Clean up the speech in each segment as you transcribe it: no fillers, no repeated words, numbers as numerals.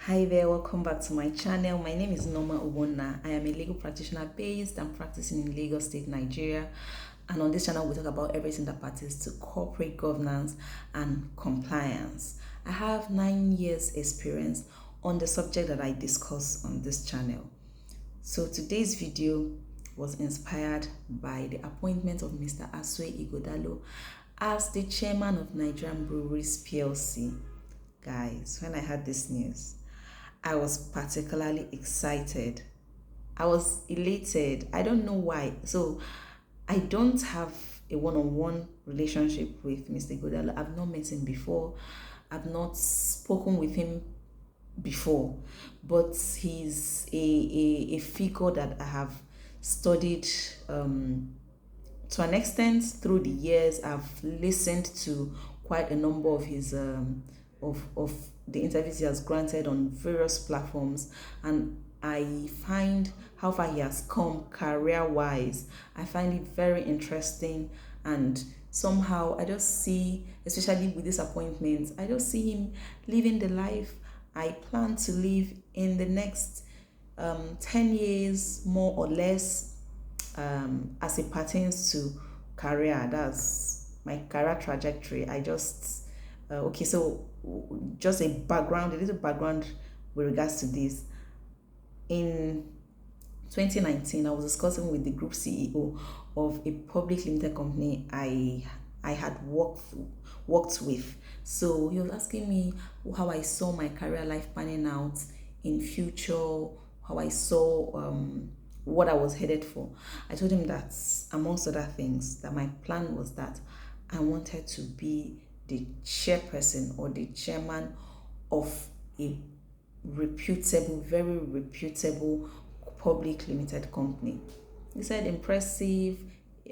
Hi there, welcome back to my channel. My name is Norma Ubonna. I am a legal practitioner based and practicing in Lagos State, Nigeria. And on this channel, we talk about everything that pertains to corporate governance and compliance. I have 9 years experience on the subject that I discuss on this channel. So today's video was inspired by the appointment of Mr. Asue Igodalo as the chairman of Nigerian Breweries PLC. Guys, when I heard this news, I was particularly excited. I was elated. I don't know why. So I don't have a one-on-one relationship with Mr. Godalo. I've not met him before. I've not spoken with him before. But he's a figure that I have studied to an extent through the years. I've listened to quite a number of his of the interviews he has granted on various platforms, and I find how far he has come career wise. I find it very interesting, and somehow I just see, especially with this appointment, I just see him living the life I plan to live in the next 10 years, more or less, as it pertains to career. That's my career trajectory. I just okay, so just a little background with regards to this. In 2019, I was discussing with the group CEO of a public limited company I had worked with. So he was asking me how I saw my career life panning out in future, how I saw what I was headed for. I told him that amongst other things, that my plan was that I wanted to be the chairperson or the chairman of a reputable, very reputable public limited company. He said impressive,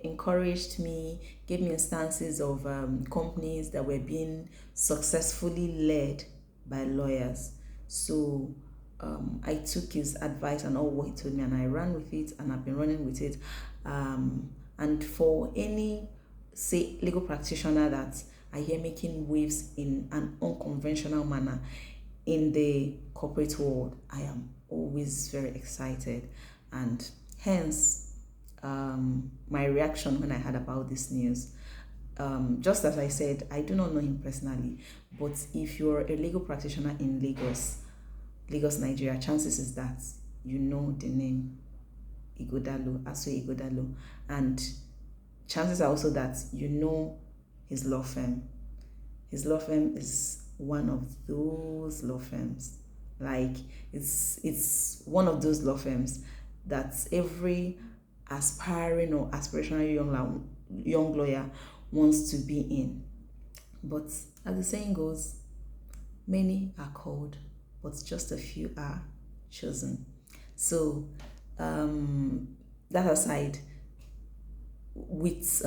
encouraged me, gave me instances of companies that were being successfully led by lawyers. So I took his advice and all what he told me, and I ran with it, and I've been running with it. And for any, say, legal practitioner that I hear making waves in an unconventional manner in the corporate world, I am always very excited, and hence my reaction when I heard about this news. Just as I said, I do not know him personally, but if you're a legal practitioner in Lagos, Nigeria, chances is that you know the name Igodalo, Asue Igodalo, and chances are also that you know his law firm. His law firm is one of those law firms. Like it's one of those law firms that every aspiring or aspirational young lawyer wants to be in. But as the saying goes, many are called, but just a few are chosen. So that aside, with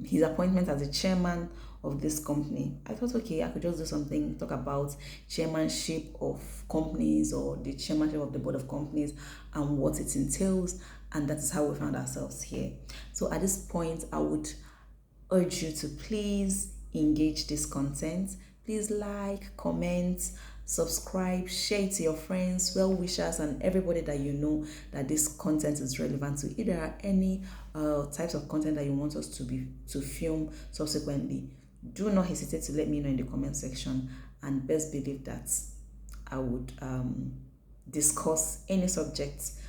his appointment as the chairman of this company, I thought, okay, I could just do something, talk about chairmanship of companies or the chairmanship of the board of companies and what it entails. And that is how we found ourselves here. So at this point, I would urge you to please engage this content. Please like, comment, subscribe, share it to your friends, well wishers, and everybody that you know that this content is relevant to. If there are any types of content that you want us to film subsequently, do not hesitate to let me know in the comment section, and best believe that I would discuss any subjects,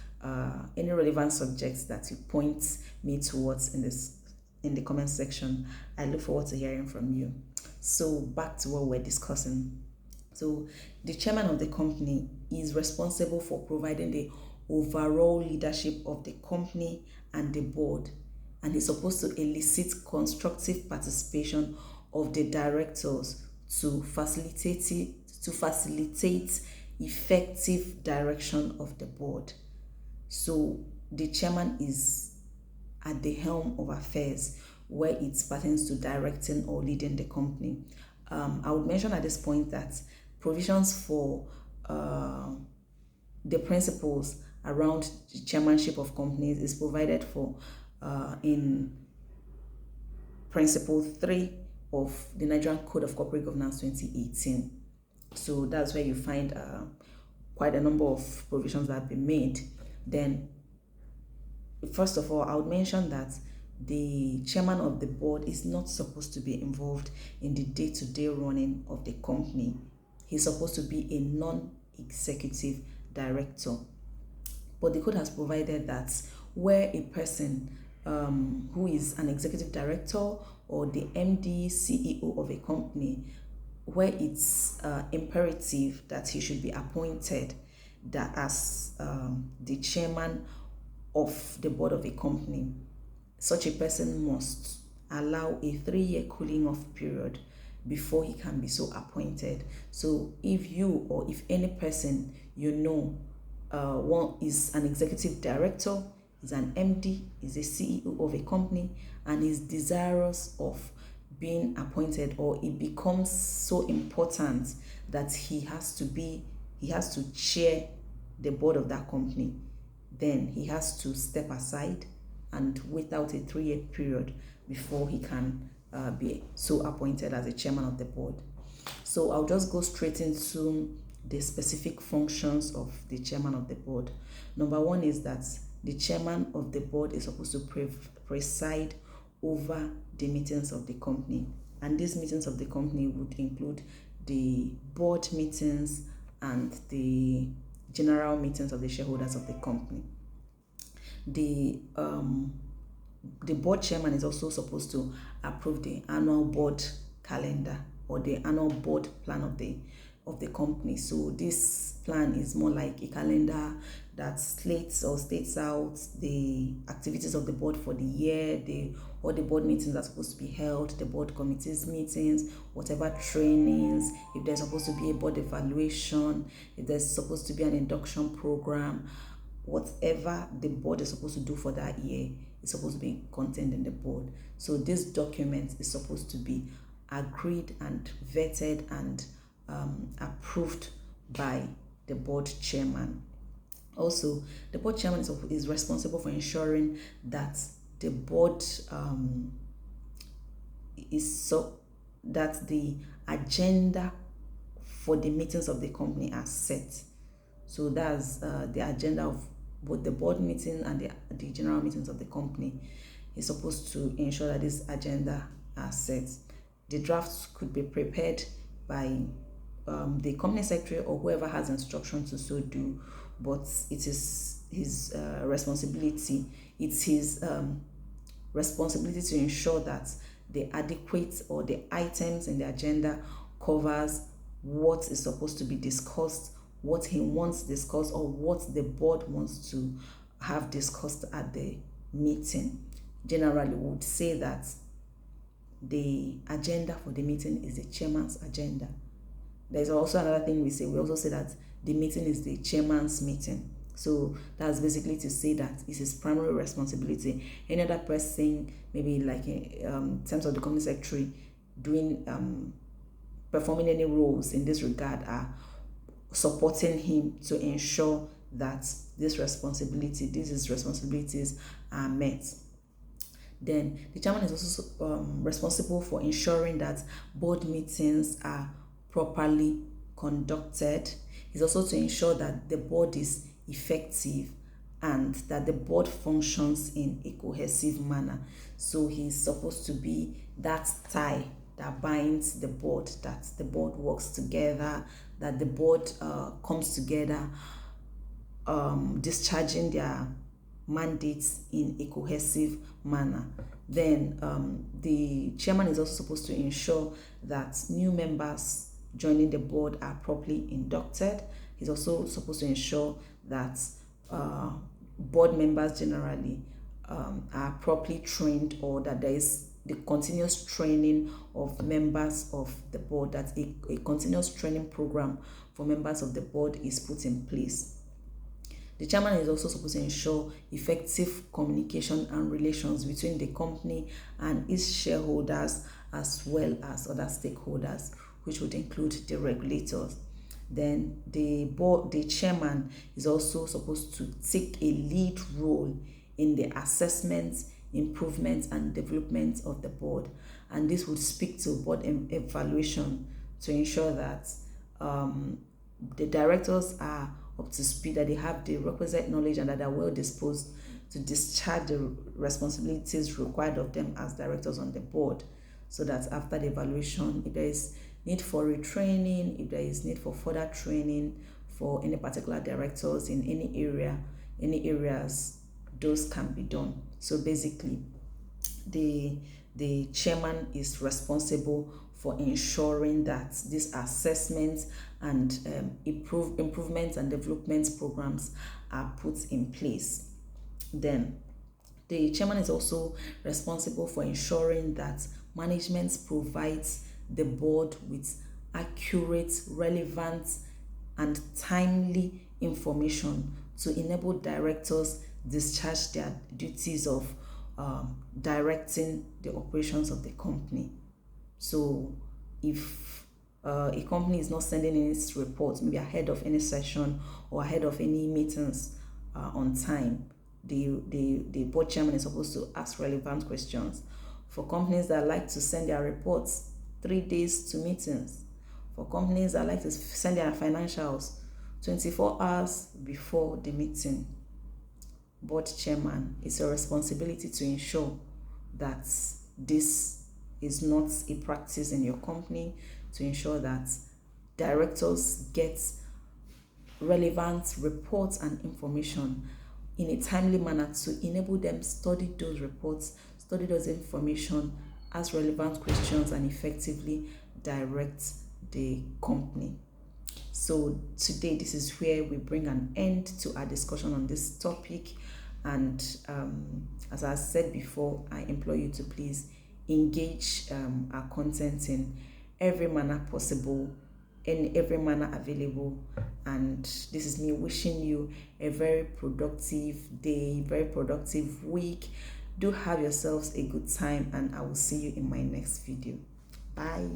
any relevant subjects that you point me towards in the comment section. I look forward to hearing from you. So back to what we're discussing. So the chairman of the company is responsible for providing the overall leadership of the company and the board, and he's supposed to elicit constructive participation of the directors to facilitate effective direction of the board. So the chairman is at the helm of affairs where it pertains to directing or leading the company. I would mention at this point that provisions for the principles around the chairmanship of companies is provided for in Principle 3 of the Nigerian Code of Corporate Governance 2018. So that's where you find quite a number of provisions that have been made. Then, first of all, I would mention that the chairman of the board is not supposed to be involved in the day-to-day running of the company. He's supposed to be a non-executive director. But the code has provided that where a person who is an executive director or the MD, CEO of a company, where it's imperative that he should be appointed that as the chairman of the board of a company, such a person must allow a 3-year cooling off period before he can be so appointed. So if you or if any person you know one is an executive director, is an MD, is a CEO of a company, and is desirous of being appointed, or it becomes so important that he has to chair the board of that company, then he has to step aside and wait out a 3-year period before he can be so appointed as a chairman of the board. So I'll just go straight into the specific functions of the chairman of the board. Number one is that the chairman of the board is supposed to preside over the meetings of the company. And these meetings of the company would include the board meetings and the general meetings of the shareholders of the company. The board chairman is also supposed to approve the annual board calendar or the annual board plan of the company. So this plan is more like a calendar that slates or states out the activities of the board for the year, all the board meetings are supposed to be held, the board committees meetings, whatever trainings, if there's supposed to be a board evaluation, if there's supposed to be an induction program, whatever the board is supposed to do for that year is supposed to be contained in the board. So this document is supposed to be agreed and vetted and approved by the board chairman. Also, the board chairman is responsible for ensuring that the board that the agenda for the meetings of the company are set. So that's the agenda of both the board meeting and the general meetings of the company is supposed to ensure that this agenda are set. The drafts could be prepared by the company secretary or whoever has instruction to so do, but it is his responsibility. It's his responsibility to ensure that the adequate or the items in the agenda covers what is supposed to be discussed, what he wants discussed, or what the board wants to have discussed at the meeting. Generally, we would say that the agenda for the meeting is the chairman's agenda. There's also another thing we say. We also say that the meeting is the chairman's meeting. So that's basically to say that it's his primary responsibility. Any other person, maybe like in terms of the company secretary, doing performing any roles in this regard are supporting him to ensure that these responsibilities are met. Then the chairman is also responsible for ensuring that board meetings are properly conducted. He's also to ensure that the board is effective and that the board functions in a cohesive manner. So he's supposed to be that tie that binds the board, that the board works together, that the board comes together, discharging their mandates in a cohesive manner. Then the chairman is also supposed to ensure that new members joining the board are properly inducted. He's also supposed to ensure that board members generally are properly trained, or that there is the continuous training of members of the board, that a continuous training program for members of the board is put in place. The chairman is also supposed to ensure effective communication and relations between the company and its shareholders as well as other stakeholders, which would include the regulators. Then the chairman is also supposed to take a lead role in the assessment, improvement, and development of the board. And this would speak to board evaluation to ensure that the directors are up to speed, that they have the requisite knowledge, and that they're well disposed to discharge the responsibilities required of them as directors on the board, so that after the evaluation, if there is need for retraining, if there is need for further training for any particular directors in any areas, those can be done. So basically, the chairman is responsible for ensuring that these assessments and improvements and development programs are put in place. Then the chairman is also responsible for ensuring that management provides the board with accurate, relevant, and timely information to enable directors discharge their duties of directing the operations of the company. So if a company is not sending in its reports, maybe ahead of any session or ahead of any meetings on time, the board chairman is supposed to ask relevant questions. For companies that like to send their reports 3 days to meetings, for companies that like to send their financials 24 hours before the meeting, board chairman, it's a responsibility to ensure that this is not a practice in your company, to ensure that directors get relevant reports and information in a timely manner to enable them study those reports, study those information, ask relevant questions, and effectively direct the company. So today, this is where we bring an end to our discussion on this topic. And as I said before, I implore you to please engage our content in every manner possible, in every manner available. And this is me wishing you a very productive day, very productive week. Do have yourselves a good time, and I will see you in my next video. Bye.